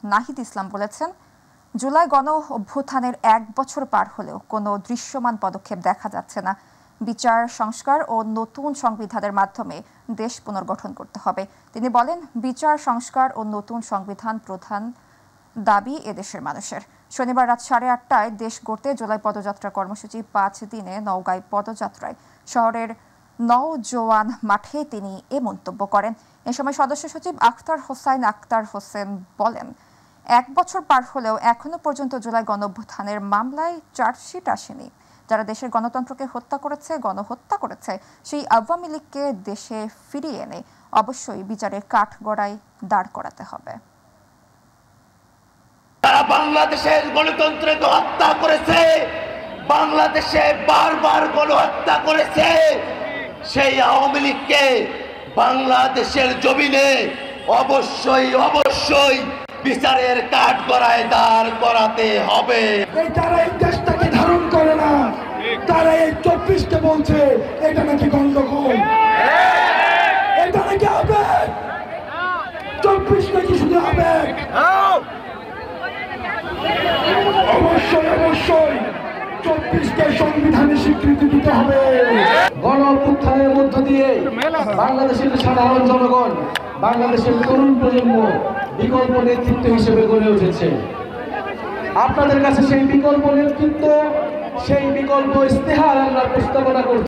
নাহিদ ইসলাম বলেছেন, জুলাই গণ অভ্যুত্থানের 1 বছর পার হলেও কোনো দৃশ্যমান পদক্ষেপ দেখা যাচ্ছে না। বিচার সংস্কার ও নতুন সংবিধানের মাধ্যমে দেশ পুনর্গঠন করতে হবে। তিনি বলেন, বিচার সংস্কার ও নতুন সংবিধান প্রধান দাবি এদেশের মানুষের। শনিবার রাত 8:30টায় দেশ গড়তে জুলাই পদযাত্রা কর্মসূচি 5 দিনে নওগাঁয় পদযাত্রায় শহরের নওজোয়ান মাঠে তিনি এ মন্তব্য করেন। এ সময় সদস্য সচিব আখতার হোসেন বলেন, 1 বছর পার হলেও এখনো পর্যন্ত জুলাই গণঅভ্যুত্থানের মামলায় চার্জশিট আসেনি। যারা দেশের গণতন্ত্রকে গণহত্যা করেছে সেই আওয়ামী লীগকে দেশে ফিরিয়ে এনে অবশ্যই বিচারের কাঠগড়ায় দাঁড় করাতে হবে। তারা বাংলাদেশের গণতন্ত্রকে হত্যা করেছে, বাংলাদেশে বারবার গণহত্যা করেছে, সেই আওয়ামী লীগকে বাংলাদেশের জমিনে অবশ্যই বিচারের কাঠগড়ায় দাঁড় করাতে হবে। যারা এই দেশটাকে ধারণ করে না, তারা এই 24কে বলছে এটা নাকি গন্ডগোল, এটা নাকি আবেগ। 24 নাকি শুধু আবেগ। অবশ্যই 24কে সংবিধানে স্বীকৃতি দিতে হবে। গণ অভ্যুত্থানের মধ্য দিয়ে বাংলাদেশের সাধারণ জনগণ, বাংলাদেশের তরুণ প্রজন্ম বিকল্প নেতৃত্ব হিসেবে গড়ে উঠেছে। আপনাদের কাছে সেই বিকল্প নেতৃত্ব, সেই বিকল্প ইস্তেহার আমরা প্রস্তাবনা করছি।